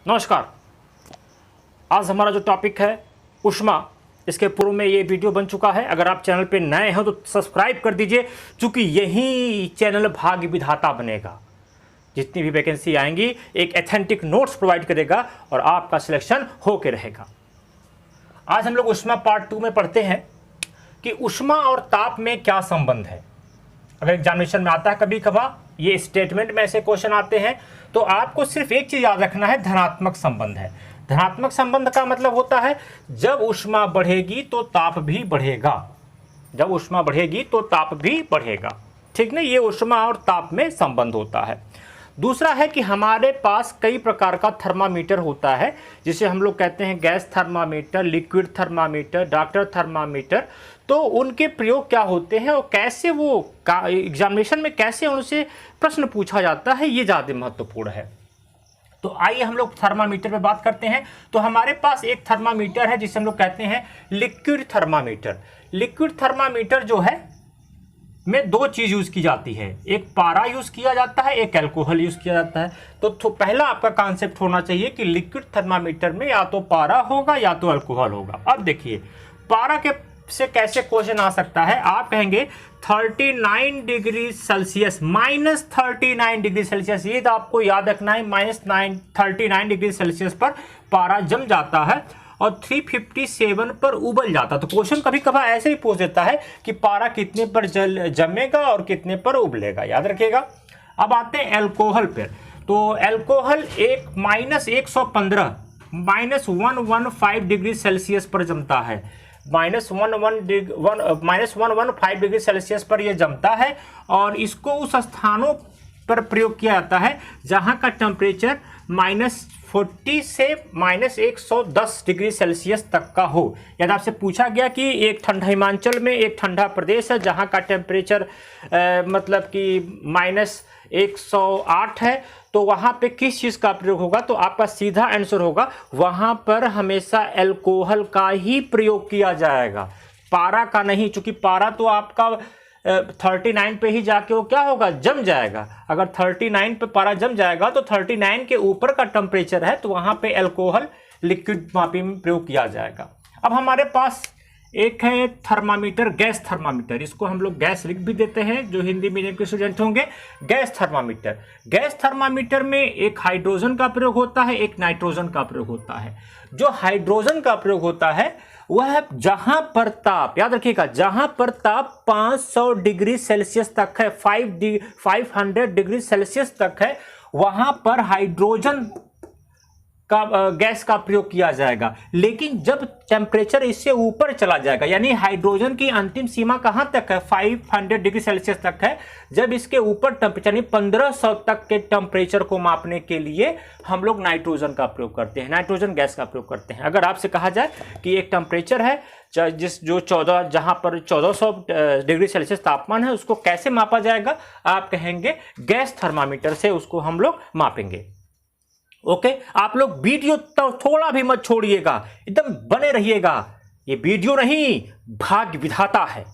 नमस्कार। आज हमारा जो टॉपिक है ऊष्मा, इसके पूर्व में ये वीडियो बन चुका है। अगर आप चैनल पे नए हैं तो सब्सक्राइब कर दीजिए, क्योंकि यही चैनल भाग्य विधाता बनेगा। जितनी भी वैकेंसी आएंगी एक एथेंटिक नोट्स प्रोवाइड करेगा और आपका सिलेक्शन होके रहेगा। आज हम लोग ऊष्मा पार्ट 2 में पढ़ते हैं कि ऊष्मा और ताप में क्या संबंध है। अगर एग्जामिनेशन में आता है कभी कभार ये स्टेटमेंट में ऐसे क्वेश्चन आते हैं, तो आपको सिर्फ एक चीज याद रखना है, धनात्मक संबंध है। धनात्मक संबंध का मतलब होता है जब ऊष्मा बढ़ेगी तो ताप भी बढ़ेगा। जब ऊष्मा बढ़ेगी तो ताप भी बढ़ेगा, ठीक ना। ये ऊष्मा और ताप में संबंध होता है। दूसरा है कि हमारे पास कई प्रकार का थर्मामीटर होता है, जिसे हम लोग कहते हैं gas thermometer, liquid thermometer, doctor thermometer. तो उनके प्रयोग क्या होते हैं और कैसे वो एग्जामिनेशन में कैसे उनसे प्रश्न पूछा जाता है, ये ज़्यादा महत्वपूर्ण है। तो आइए हम लोग थर्मामीटर पे बात करते हैं। तो हमारे पास एक थर्मामीटर है जिसे हम लोग कहते हैं लिक्विड थर्मामीटर। लिक्विड थर्मामीटर जो है में दो चीज यूज की जाती है, एक पारा यूज किया जाता है, एक अल्कोहल यूज किया जाता है। तो पहला आपका कॉन्सेप्ट होना चाहिए कि लिक्विड थर्मामीटर में या तो पारा होगा या तो अल्कोहल होगा। अब देखिए पारा के से कैसे क्वेश्चन आ सकता है। आप कहेंगे 39 डिग्री सेल्सियस, -39 डिग्री सेल्सियस, ये तो आपको याद रखना है। -39 डिग्री सेल्सियस पर पारा जम जाता है और 357 पर उबल जाता है। तो क्वेश्चन कभी कभार ऐसे ही पूछ देता है कि पारा कितने पर जमेगा और कितने पर उबलेगा, याद रखिएगा। अब आते हैं अल्कोहल पर। तो अल्कोहल एक -115 -115 डिग्री सेल्सियस पर जमता है। -115 डिग्री सेल्सियस पर यह जमता है और इसको उस स्थानों पर प्रयोग किया जाता है जहां का टेम्परेचर -40 से -110 डिग्री सेल्सियस तक का हो। यदि आपसे पूछा गया कि एक ठंडा हिमाचल में एक ठंडा प्रदेश है जहां का टेम्परेचर मतलब कि -108 है, तो वहां पे किस चीज का प्रयोग होगा, तो आपका सीधा आंसर होगा वहां पर हमेशा अल्कोहल का ही प्रयोग किया जाएगा, पारा का नहीं। चूंकि पारा तो आपका 39 पे ही जाके वो क्या होगा, जम जाएगा। अगर 39 पे पारा जम जाएगा तो 39 के ऊपर का टेम्परेचर है, तो वहां पे अल्कोहल लिक्विड मापी में प्रयोग किया जाएगा। अब हमारे पास एक है थर्मामीटर, गैस थर्मामीटर। इसको हम लोग गैस लिख भी देते हैं जो हिंदी मीडियम के स्टूडेंट होंगे। गैस थर्मामीटर, गैस थर्मामीटर में एक हाइड्रोजन का प्रयोग होता है, एक नाइट्रोजन का प्रयोग होता है। जो हाइड्रोजन का प्रयोग होता है वह जहां पर ताप, याद रखिएगा, जहां पर ताप 500 डिग्री सेल्सियस तक है, 500 डिग्री सेल्सियस तक है, वहां पर हाइड्रोजन का गैस का प्रयोग किया जाएगा। लेकिन जब टेम्परेचर इससे ऊपर चला जाएगा, यानी हाइड्रोजन की अंतिम सीमा कहां तक है, 500 डिग्री सेल्सियस तक है, जब इसके ऊपर टेम्परेचर यानी 1500 तक के टेम्परेचर को मापने के लिए हम लोग नाइट्रोजन का प्रयोग करते हैं, नाइट्रोजन गैस का प्रयोग करते हैं। अगर आपसे कहा जाए कि एक टेम्परेचर है जहां पर 1400 डिग्री सेल्सियस तापमान है, उसको कैसे मापा जाएगा, आप कहेंगे गैस थर्मामीटर से उसको हम लोग मापेंगे। ओके, आप लोग वीडियो तो थोड़ा भी मत छोड़िएगा, एकदम बने रहिएगा। ये वीडियो नहीं, भाग्य विधाता है।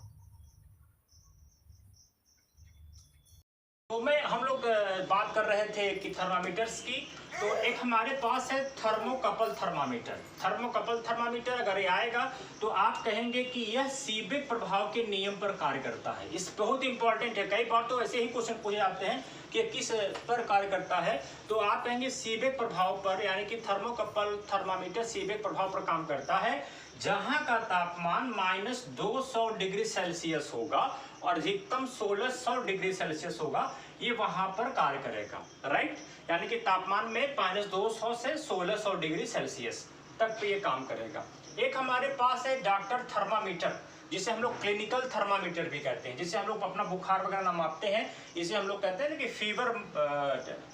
तो हम लोग बात कर रहे थे कि थर्मामीटर्स की। तो एक हमारे पास है थर्मोकपल थर्मामीटर। थर्मोकपल थर्मामीटर अगर ये आएगा तो आप कहेंगे कि यह सीबेक प्रभाव के नियम पर कार्य करता है। इस बहुत इंपॉर्टेंट है, कई बार तो ऐसे ही क्वेश्चन पूछे जाते हैं कि किस पर कार्य करता है, तो आप कहेंगे सीबेक प्रभाव पर, यानी कि थर्मोकपल थर्मामीटर सीबेक प्रभाव पर काम करता है। जहां का तापमान -200 डिग्री सेल्सियस होगा और अधिकतम 1600 डिग्री सेल्सियस होगा, ये वहां पर कार्य करेगा, राइट। यानी कि तापमान में -200 से 1600 डिग्री सेल्सियस तक पे ये काम करेगा। एक हमारे पास है डॉक्टर थर्मामीटर, जिसे हम लोग क्लिनिकल थर्मामीटर भी कहते हैं, जिसे हम लोग अपना बुखार वगैरह ना मापते हैं। इसे हम लोग कहते हैं ना कि फीवर,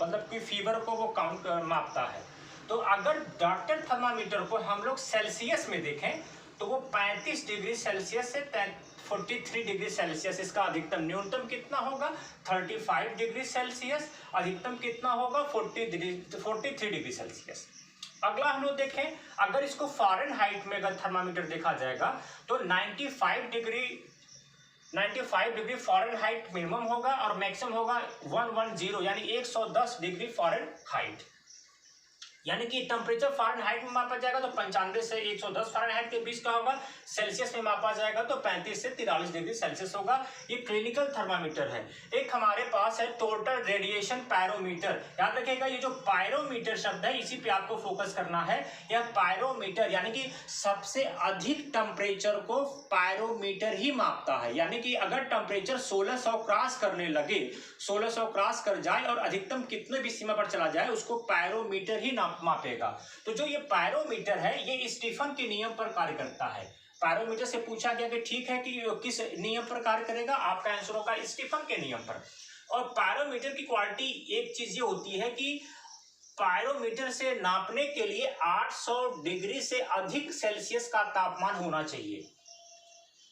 मतलब कि फीवर को वो काउंट मापता है। तो अगर डॉक्टर थर्मामीटर को हम लोग सेल्सियस में देखें तो वो 35 डिग्री सेल्सियस से 43 डिग्री सेल्सियस, इसका अधिकतम, न्यूनतम कितना होगा 35 डिग्री सेल्सियस, अधिकतम कितना होगा 43 डिग्री सेल्सियस। अगला हम लोग देखें, अगर इसको फ़ारेनहाइट में अगर थर्मामीटर देखा जाएगा तो 95 डिग्री फ़ारेनहाइट मिनिमम होगा और मैक्सिमम होगा 110 यानी 110 डिग्री फ़ारेनहाइट। यानी कि टेम्परेचर फ़ारेनहाइट में मापा जाएगा तो 95 से 110 फ़ारेनहाइट के बीच का होगा। सेल्सियस में मापा जाएगा तो 35 से 43 डिग्री सेल्सियस होगा। ये क्लिनिकल थर्मामीटर है। एक हमारे पास है टोटल रेडिएशन पायरोमीटर। याद रखिएगा ये जो पायरोमीटर शब्द है इसी पे आपको फोकस करना है। यह पायरोमीटर यानी कि सबसे अधिक टेम्परेचर को पायरोमीटर ही मापता है। यानी कि अगर टेम्परेचर 1600 क्रॉस करने लगे, 1600 क्रॉस कर जाए और अधिकतम कितने भी सीमा पर चला जाए उसको पायरोमीटर ही मापेगा। तो जो ये पायरोमीटर है ये स्टीफन के नियम पर कार्य करता है। पायरोमीटर से पूछा गया कि ठीक है कि किस नियम पर कार्य करेगा, आपका आंसर होगा स्टीफन के नियम पर। और पायरोमीटर की क्वालिटी एक चीज ये होती है कि पायरोमीटर से नापने के लिए 800 डिग्री से अधिक सेल्सियस का तापमान होना चाहिए।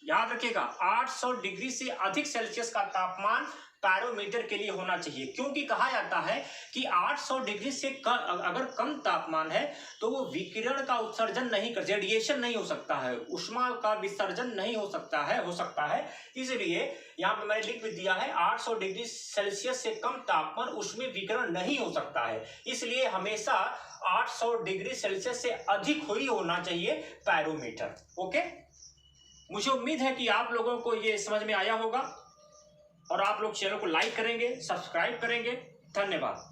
याद रखिएगा 800 डिग्री से अधिक सेल्सियस का तापमान पायरोमीटर के लिए होना चाहिए, क्योंकि कहा जाता है कि 800 डिग्री से अगर कम तापमान है तो वो विकिरण का उत्सर्जन नहीं कर, रेडिएशन नहीं हो सकता है, ऊष्मा का विसर्जन नहीं हो सकता है। इसलिए यहाँ पे मैंने लिख भी दिया है 800 डिग्री सेल्सियस से कम तापमान उसमें विकिरण नहीं हो सकता है। इसलिए हमेशा 800 डिग्री सेल्सियस से अधिक ही होना चाहिए पायरोमीटर। ओके, मुझे उम्मीद है कि आप लोगों को ये समझ में आया होगा और आप लोग चैनल को लाइक करेंगे, सब्सक्राइब करेंगे। धन्यवाद।